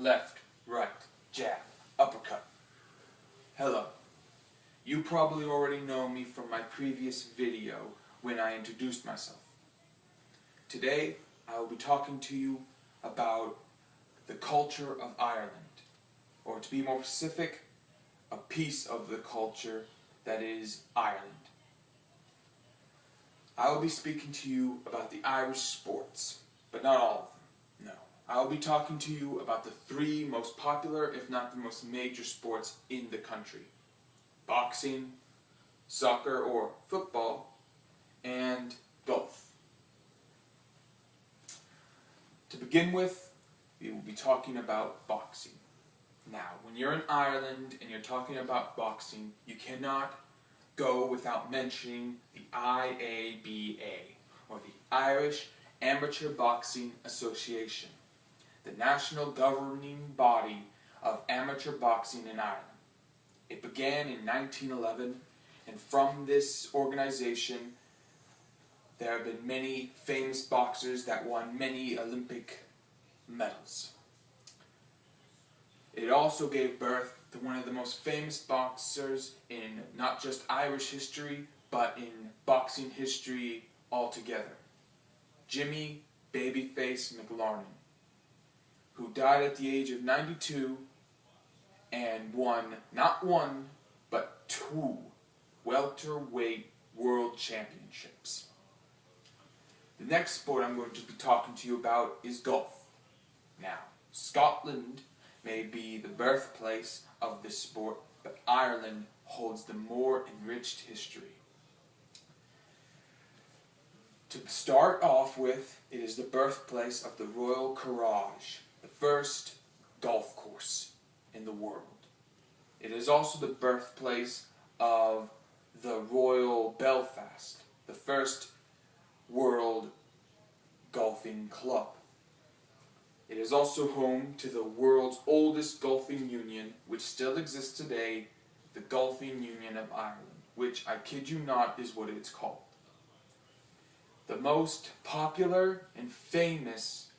left, right, jab, uppercut. Hello. You probably already know me from my previous video when I introduced myself. Today, I will be talking to you about the culture of Ireland, or to be more specific, a piece of the culture that is Ireland. I will be speaking to you about the Irish sports, but not all of them, no. I will be talking to you about the three most popular, if not the most major sports in the country. Boxing, soccer or football, and golf. To begin with, we will be talking about boxing. Now, when you're in Ireland and you're talking about boxing, you cannot go without mentioning the IABA, or the Irish Amateur Boxing Association, the national governing body of amateur boxing in Ireland. It began in 1911, and from this organization there have been many famous boxers that won many Olympic medals. It also gave birth to one of the most famous boxers in not just Irish history, but in boxing history altogether. Jimmy Babyface McLarnin, who died at the age of 92 and won not one, but 2 welterweight world championships. The next sport I'm going to be talking to you about is golf. Now, Scotland may be the birthplace of this sport, but Ireland holds the more enriched history. To start off with, it is the birthplace of the Royal Carrage, the first golf course in the world. It is also the birthplace of the Royal Belfast, the first world golfing club. It is also home to the world's oldest golfing union, which still exists today, the Golfing Union of Ireland, which, I kid you not, is what it's called. The most popular and famous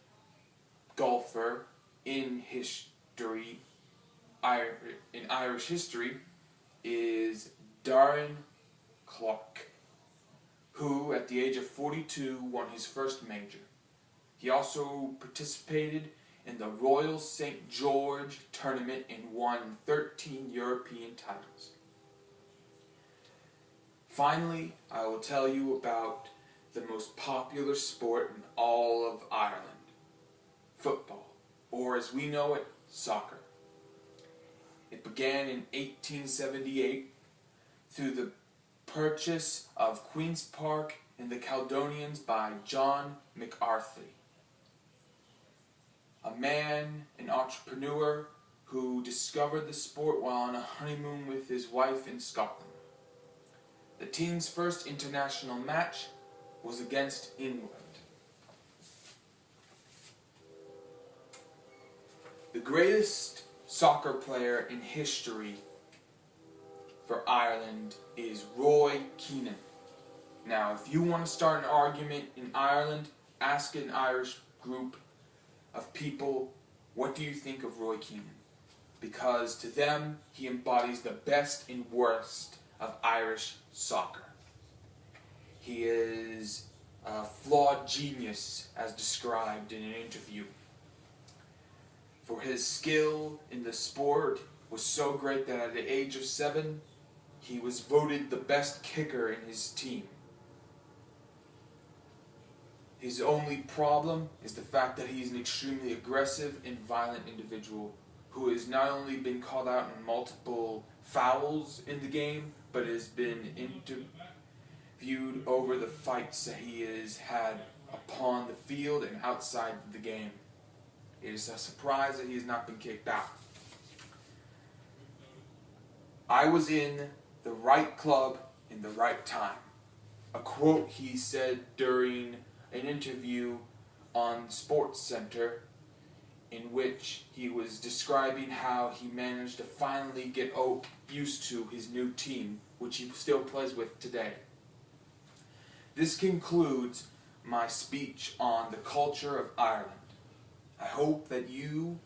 golfer in history, in Irish history, is Darren Clarke, who at the age of 42 won his first major. He also participated in the Royal St. George tournament and won 13 European titles. Finally, I will tell you about the most popular sport in all of Ireland, football, or as we know it, soccer. It began in 1878 through the purchase of Queen's Park and the Caledonians by John McCarthy, a man, an entrepreneur, who discovered the sport while on a honeymoon with his wife in Scotland. The team's first international match was against England. The greatest soccer player in history for Ireland is Roy Keane. Now, if you want to start an argument in Ireland, ask an Irish group of people, what do you think of Roy Keane? Because to them, he embodies the best and worst of Irish soccer. He is a flawed genius, as described in an interview. For his skill in the sport was so great that at the age of 7, he was voted the best kicker in his team. His only problem is the fact that he is an extremely aggressive and violent individual who has not only been called out in multiple fouls in the game, but has been interviewed over the fights that he has had upon the field and outside the game. It is a surprise that he has not been kicked out. I was in the right club in the right time. A quote he said during an interview on SportsCenter, in which he was describing how he managed to finally get used to his new team, which he still plays with today. This concludes my speech on the culture of Ireland. I hope that you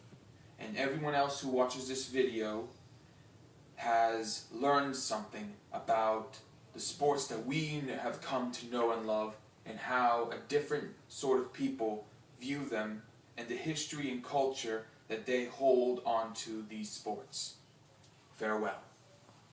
and and everyone else who watches this video has learned something about the sports that we have come to know and love, and how a different sort of people view them, and the history and culture that they hold onto these sports. Farewell.